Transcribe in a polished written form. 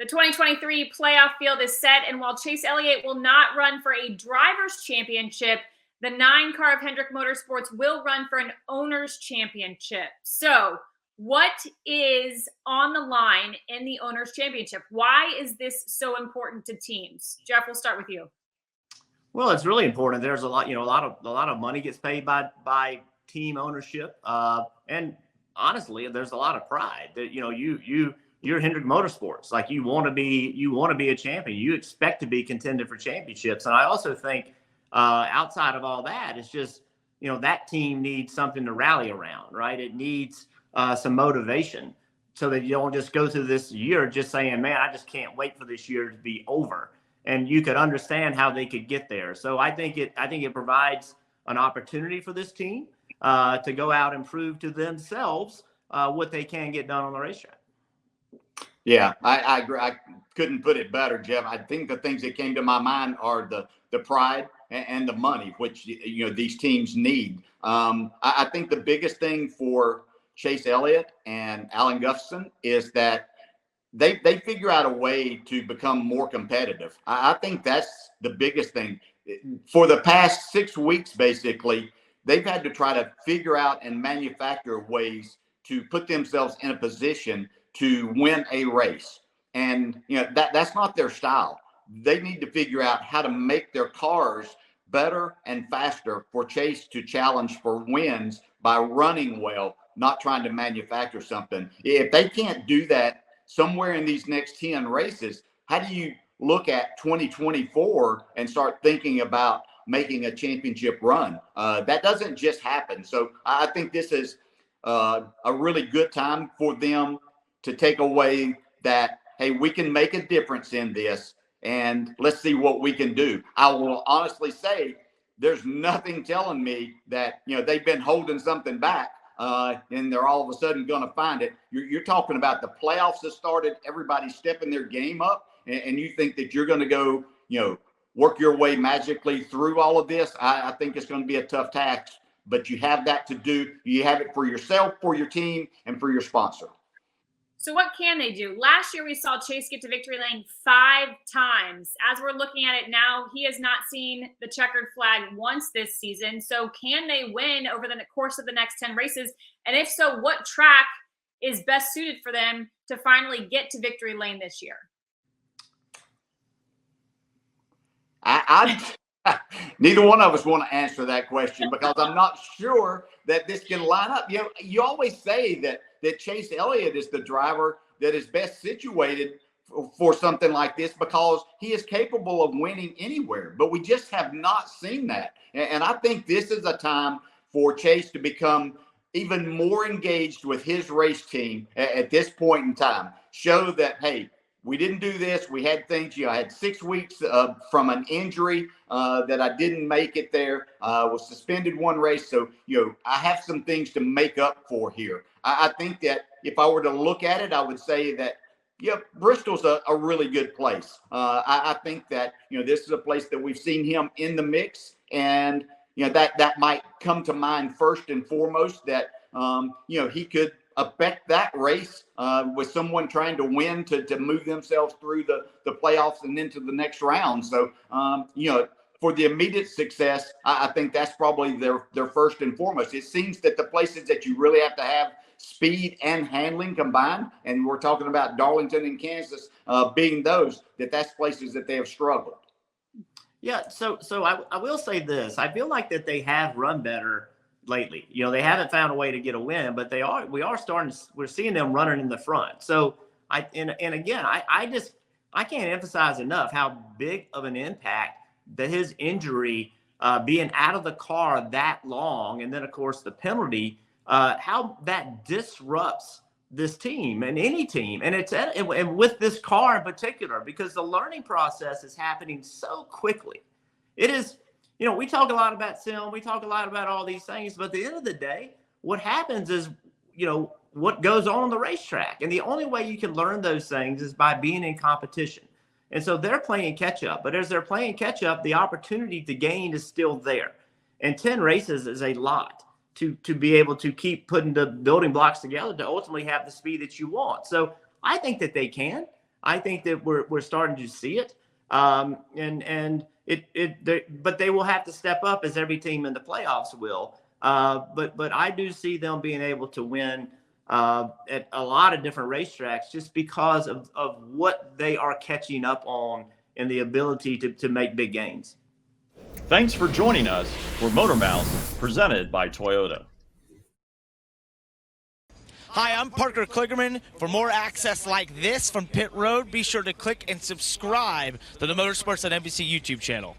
The 2023 playoff field is set, and while Chase Elliott will not run for a driver's championship, the 9-car of Hendrick Motorsports will run for an owner's championship. So, what is on the line in the owner's championship? Why is this so important to teams? Jeff, we'll start with you. Well, it's really important. There's a lot of money gets paid by team ownership, and honestly, there's a lot of pride that you're Hendrick Motorsports. Like you want to be a champion. You expect to be contended for championships. And I also think outside of all that, it's just that team needs something to rally around, right? It needs some motivation so that you don't just go through this year just saying, man, I just can't wait for this year to be over. And you could understand how they could get there. So I think it provides an opportunity for this team to go out and prove to themselves what they can get done on the racetrack. Yeah, I agree. I couldn't put it better, Jeff. I think the things that came to my mind are the pride and the money, which these teams need. I think the biggest thing for Chase Elliott and Alan Gustafson is that they figure out a way to become more competitive. I think that's the biggest thing. For the past 6 weeks, basically, they've had to try to figure out and manufacture ways to put themselves in a position to win a race. And that's not their style. They need to figure out how to make their cars better and faster for Chase to challenge for wins by running well, not trying to manufacture something. If they can't do that somewhere in these next 10 races, how do you look at 2024 and start thinking about making a championship run? That doesn't just happen. So I think this is a really good time for them to take away that, hey, we can make a difference in this, and let's see what we can do. I will honestly say there's nothing telling me that they've been holding something back and they're all of a sudden going to find it. You're talking about the playoffs that started, everybody stepping their game up, and you think that you're going to go, work your way magically through all of this. I think it's going to be a tough task, but you have that to do. You have it for yourself, for your team, and for your sponsor. So what can they do? Last year, we saw Chase get to victory lane 5 times. As we're looking at it now, he has not seen the checkered flag once this season. So can they win over the course of the next 10 races? And if so, what track is best suited for them to finally get to victory lane this year? Neither one of us want to answer that question because I'm not sure that this can line up. You always say that Chase Elliott is the driver that is best situated for something like this because he is capable of winning anywhere, but we just have not seen that. And I think this is a time for Chase to become even more engaged with his race team at this point in time. Show that, hey, we didn't do this. We had things, I had 6 weeks from an injury that I didn't make it there. Was suspended one race. So, I have some things to make up for here. I think that if I were to look at it, I would say that, Bristol's a really good place. I think that, this is a place that we've seen him in the mix. And, that might come to mind first and foremost that, he could affect that race with someone trying to win to move themselves through the playoffs and into the next round. So, for the immediate success, I think that's probably their first and foremost. It seems that the places that you really have to have speed and handling combined, and we're talking about Darlington and Kansas being that's places that they have struggled. Yeah, so I will say this. I feel like that they have run better lately. They haven't found a way to get a win, but we're seeing them running in the front. So I can't emphasize enough how big of an impact that his injury, being out of the car that long, and then of course the penalty, how that disrupts this team and any team, and with this car in particular, because the learning process is happening so quickly. It is. We talk a lot about sim, we talk a lot about all these things, but at the end of the day, what happens is, what goes on the racetrack. And the only way you can learn those things is by being in competition. And so they're playing catch up, but as they're playing catch up, the opportunity to gain is still there. And 10 races is a lot to be able to keep putting the building blocks together to ultimately have the speed that you want. So I think that they can. I think that we're starting to see it. But they will have to step up, as every team in the playoffs will. But I do see them being able to win at a lot of different racetracks just because of what they are catching up on and the ability to make big gains. Thanks for joining us for Motormouths, presented by Toyota. Hi, I'm Parker Kligerman. For more access like this from Pit Road, be sure to click and subscribe to the Motorsports on NBC YouTube channel.